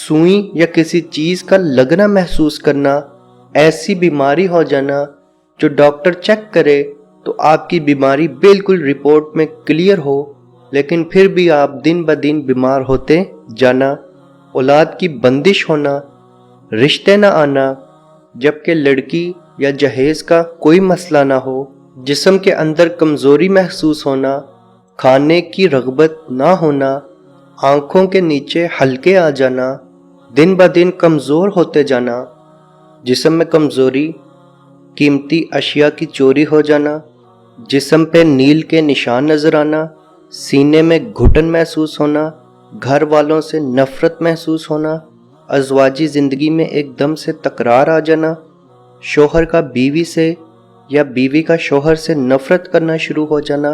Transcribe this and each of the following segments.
सुई या किसी चीज का लगना महसूस करना, ऐसी बीमारी हो जाना जो डॉक्टर चेक करे तो आपकी बीमारी बिल्कुल रिपोर्ट में क्लियर हो, लेकिन फिर भी आप दिन ब दिन बीमार होते जाना, औलाद की बंदिश होना, रिश्ते ना आना, जबकि लड़की या जहेज का कोई मसला ना हो, जिस्म के अंदर कमजोरी महसूस होना, खाने की रगबत ना होना, आंखों के नीचे हल्के आ जाना, दिन ब दिन कमजोर होते जाना, जिस्म में कमजोरी, कीमती अशिया की चोरी हो जाना, जिस्म पे नील के निशान नजर आना, सीने में घुटन महसूस होना, घर वालों से नफरत महसूस होना, अज़वाजी जिंदगी में एकदम से तकरार आ जाना, शोहर का बीवी से या बीवी का शोहर से नफरत करना शुरू हो जाना,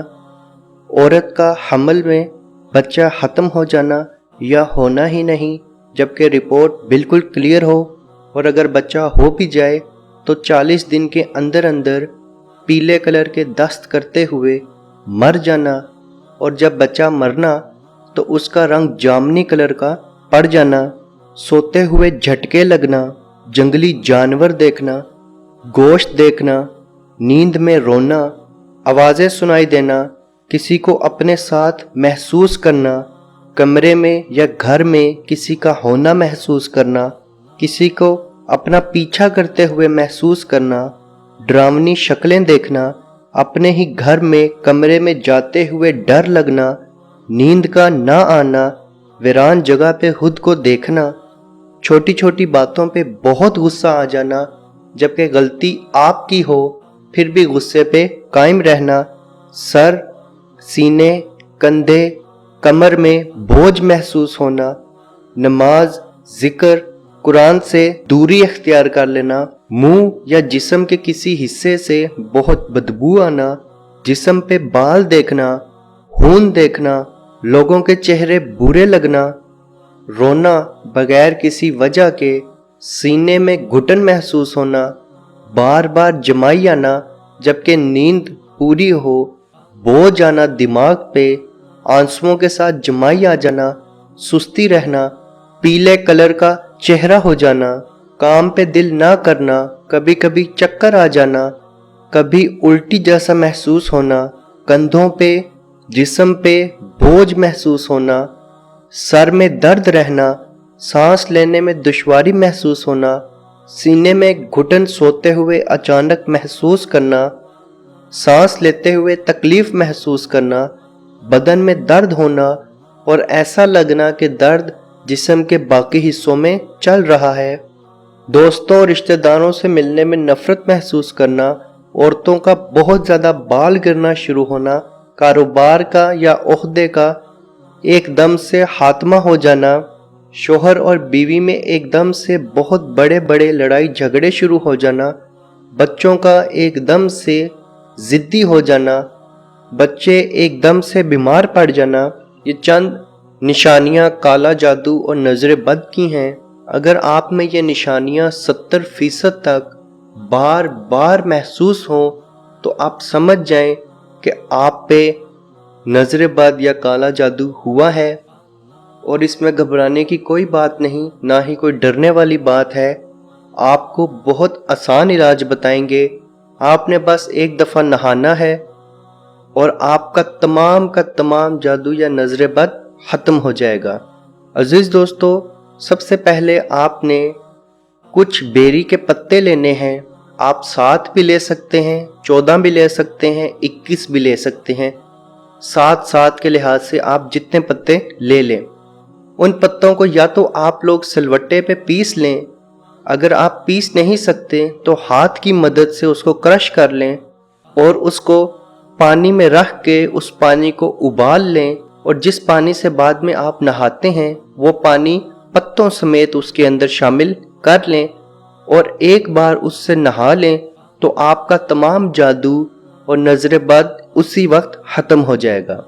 औरत का हमल में बच्चा ख़त्म हो जाना या होना ही नहीं जबकि रिपोर्ट बिल्कुल क्लियर हो, और अगर बच्चा हो भी जाए तो 40 दिन के अंदर अंदर पीले कलर के दस्त करते हुए मर जाना, और जब बच्चा मरना तो उसका रंग जामनी कलर का पड़ जाना, सोते हुए झटके लगना, जंगली जानवर देखना, गोश्त देखना, नींद में रोना, आवाज़ें सुनाई देना, किसी को अपने साथ महसूस करना, कमरे में या घर में किसी का होना महसूस करना, किसी को अपना पीछा करते हुए महसूस करना, डरावनी शक्लें देखना, अपने ही घर में कमरे में जाते हुए डर लगना, नींद का ना आना, वीरान जगह पे खुद को देखना, छोटी छोटी बातों पे बहुत गुस्सा आ जाना जबकि गलती आपकी हो फिर भी गुस्से पे कायम रहना, सर, सीने, कंधे, कमर में बोझ महसूस होना, नमाज, जिक्र, कुरान से दूरी अख्तियार कर लेना, मुंह या जिस्म के किसी हिस्से से बहुत बदबू आना, जिस्म पे बाल देखना, खून देखना, लोगों के चेहरे बुरे लगना, रोना बगैर किसी वजह के, सीने में घुटन महसूस होना, बार बार जमाई आना जबकि नींद पूरी हो, बोझ आना दिमाग पे, आंसुओं के साथ जमाई आ जाना, सुस्ती रहना, पीले कलर का चेहरा हो जाना, काम पे दिल ना करना, कभी कभी चक्कर आ जाना, कभी उल्टी जैसा महसूस होना, कंधों पे, जिस्म पे बोझ महसूस होना, सर में दर्द रहना, सांस लेने में दुश्वारी महसूस होना, सीने में घुटन सोते हुए अचानक महसूस करना, सांस लेते हुए तकलीफ महसूस करना, बदन में दर्द होना और ऐसा लगना कि दर्द जिस्म के बाकी हिस्सों में चल रहा है, दोस्तों और रिश्तेदारों से मिलने में नफरत महसूस करना, औरतों का बहुत ज़्यादा बाल गिरना शुरू होना, कारोबार का या ओहदे का एकदम से खात्मा हो जाना, शोहर और बीवी में एकदम से बहुत बड़े बड़े लड़ाई झगड़े शुरू हो जाना, बच्चों का एकदम से ज़िद्दी हो जाना, बच्चे एकदम से बीमार पड़ जाना। ये चंद निशानियां काला जादू और नज़र बद की हैं। अगर आप में ये निशानियां 70% तक बार बार महसूस हों तो आप समझ जाएं कि आप पे नज़र बद या काला जादू हुआ है, और इसमें घबराने की कोई बात नहीं, ना ही कोई डरने वाली बात है। आपको बहुत आसान इलाज बताएंगे। आपने बस एक दफ़ा नहाना है और आपका तमाम जादू या नज़र बद ख़त्म हो जाएगा। अजीज़ दोस्तों, सबसे पहले आपने कुछ बेरी के पत्ते लेने हैं। आप 7 भी ले सकते हैं, 14 भी ले सकते हैं, 21 भी ले सकते हैं। 7 के लिहाज से आप जितने पत्ते ले लें। उन पत्तों को या तो आप लोग सिलवट्टे पे पीस लें, अगर आप पीस नहीं सकते तो हाथ की मदद से उसको क्रश कर लें और उसको पानी में रख के उस पानी को उबाल लें, और जिस पानी से बाद में आप नहाते हैं वो पानी पत्तों समेत उसके अंदर शामिल कर लें और एक बार उससे नहा लें तो आपका तमाम जादू और नज़र बद उसी वक्त ख़त्म हो जाएगा।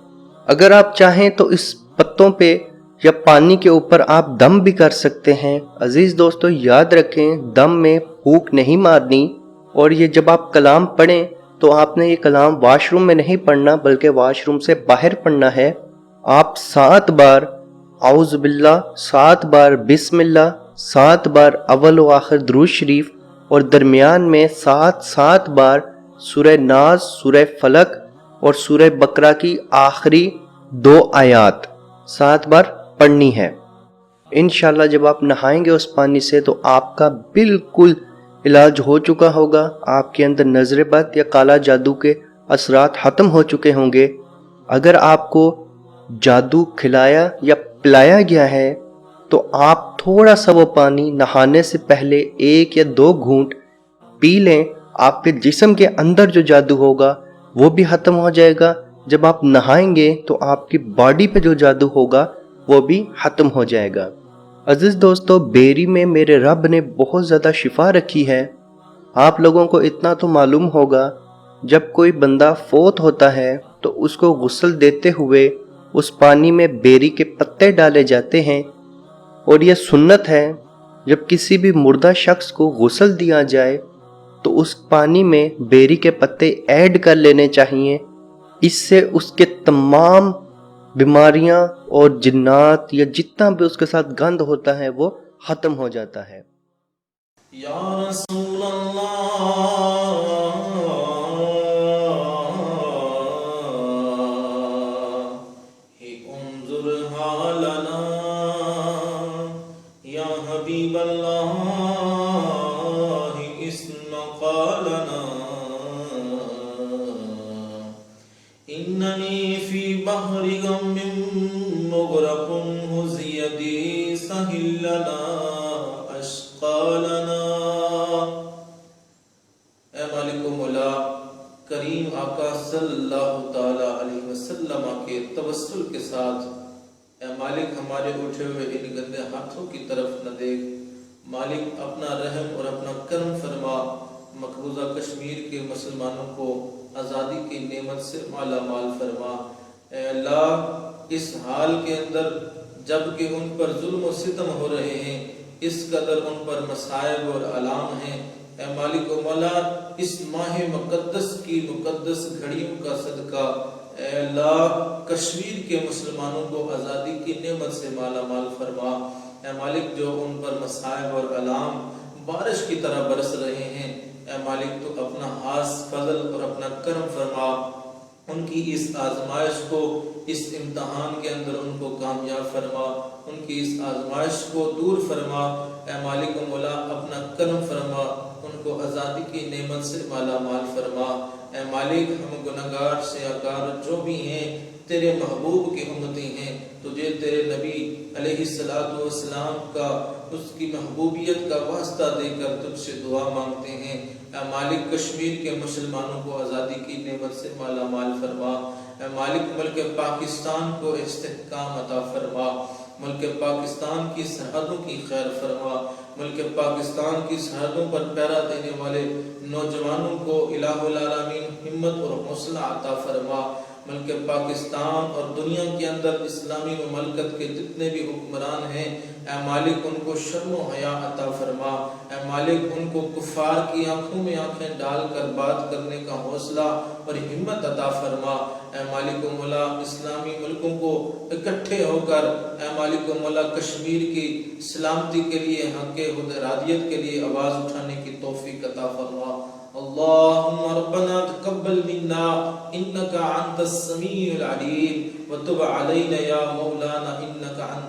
अगर आप चाहें तो इस पत्तों पे या पानी के ऊपर आप दम भी कर सकते हैं। अजीज़ दोस्तों, याद रखें, दम में फूंक नहीं मारनी, और ये जब आप कलाम पढ़ें तो आपने ये कलाम वॉशरूम में नहीं पढ़ना बल्कि वॉशरूम से बाहर पढ़ना है। आप 7 बार اعوذ باللہ، 7 بار بسم اللہ، 7 بار اول و آخر درود شریف، اور درمیان میں 7 بار سورہ ناز، سورہ فلق اور سورہ بقرہ کی آخری 2 آیات 7 بار پڑھنی ہے۔ انشاءاللہ جب آپ نہائیں گے اس پانی سے تو آپ کا بالکل علاج ہو چکا ہوگا، آپ کے اندر نظر بد یا کالا جادو کے اثرات ختم ہو چکے ہوں گے۔ اگر آپ کو جادو کھلایا یا پلایا گیا ہے تو آپ تھوڑا سا وہ پانی نہانے سے پہلے 1 یا 2 گھونٹ پی لیں، آپ کے جسم کے اندر جو جادو ہوگا وہ بھی ختم ہو جائے گا۔ جب آپ نہائیں گے تو آپ کی باڈی پہ جو جادو ہوگا وہ بھی ختم ہو جائے گا۔ عزیز دوستو، بیری میں میرے رب نے بہت زیادہ شفا رکھی ہے۔ آپ لوگوں کو اتنا تو معلوم ہوگا، جب کوئی بندہ فوت ہوتا ہے تو اس کو غسل دیتے ہوئے اس پانی میں بیری کے پتے ڈالے جاتے ہیں، اور یہ سنت ہے جب کسی بھی مردہ شخص کو غسل دیا جائے تو اس پانی میں بیری کے پتے ایڈ کر لینے چاہیے۔ اس سے اس کے تمام بیماریاں اور جنات یا جتنا بھی اس کے ساتھ گند ہوتا ہے وہ ختم ہو جاتا ہے۔ یا رسول اللہ انظر حالنا، یا حبیب اللہ اسمع قالنا، اننی فی بحر غم مغرق ہز یدی سہل لنا اشقالنا۔ اے مالک و مولا کریم آقا صلی اللہ تعالی علیہ وسلم کے توسل کے ساتھ، اے مالک ہمارے اٹھے ہوئے ان گندے ہاتھوں کی طرف نہ دیکھ، مالک اپنا رحم اور اپنا کرم فرما، مقبوضہ کشمیر کے مسلمانوں کو آزادی کی نعمت سے مالا مال فرما۔ اے اللہ اس حال کے اندر جب کہ ان پر ظلم و ستم ہو رہے ہیں، اس قدر ان پر مصائب اور آلام ہیں، اے مالک و مولا اس ماہ مقدس کی مقدس گھڑیوں کا صدقہ اے اللہ کشمیر کے مسلمانوں کو آزادی کی نعمت سے مالا مال فرما۔ اے مالک جو ان پر مصائب اور آلام بارش کی طرح برس رہے ہیں، اے مالک تو اپنا خاص فضل اور اپنا کرم فرما، ان کی اس آزمائش کو، اس امتحان کے اندر ان کو کامیاب فرما، ان کی اس آزمائش کو دور فرما۔ اے مالک و مولا اپنا کرم فرما، ان کو آزادی کی نعمت سے مالا مال فرما۔ اے مالک ہم گناہگار سیاکار جو بھی ہیں تیرے محبوب کی امتی ہیں، تجھے تیرے نبی علیہ السلام کا اس کی محبوبیت کا واسطہ دے کر تجھ سے دعا مانگتے ہیں۔ اے مالک کشمیر کے مسلمانوں کو آزادی کی نعمت سے مالا مال فرما۔ اے مالک ملک پاکستان کو استحکام عطا فرما، ملک پاکستان کی سرحدوں کی خیر فرما، ملک پاکستان کی سرحدوں پر پہرا دینے والے نوجوانوں کو الہ العالمین ہمت اور حوصلہ عطا فرما۔ ملک پاکستان اور دنیا کے اندر اسلامی مملکت کے جتنے بھی حکمران ہیں، اے مالک ان کو شرم و حیا عطا فرما۔ اے مالک ان کو کفار کی آنکھوں میں آنکھیں ڈال کر بات کرنے کا حوصلہ اور ہمت عطا فرما۔ اے مالک و مولا اسلامی ملکوں کو اکٹھے ہو کر اے مالک و مولا کشمیر کی سلامتی کے لیے، حق حدرادیت کے لیے آواز اٹھانے کی توفیق عطا فرما۔ اللہم ربنا تقبل منا انکا انت السمیع العلیم وتب علینا یا مولانا انکا انت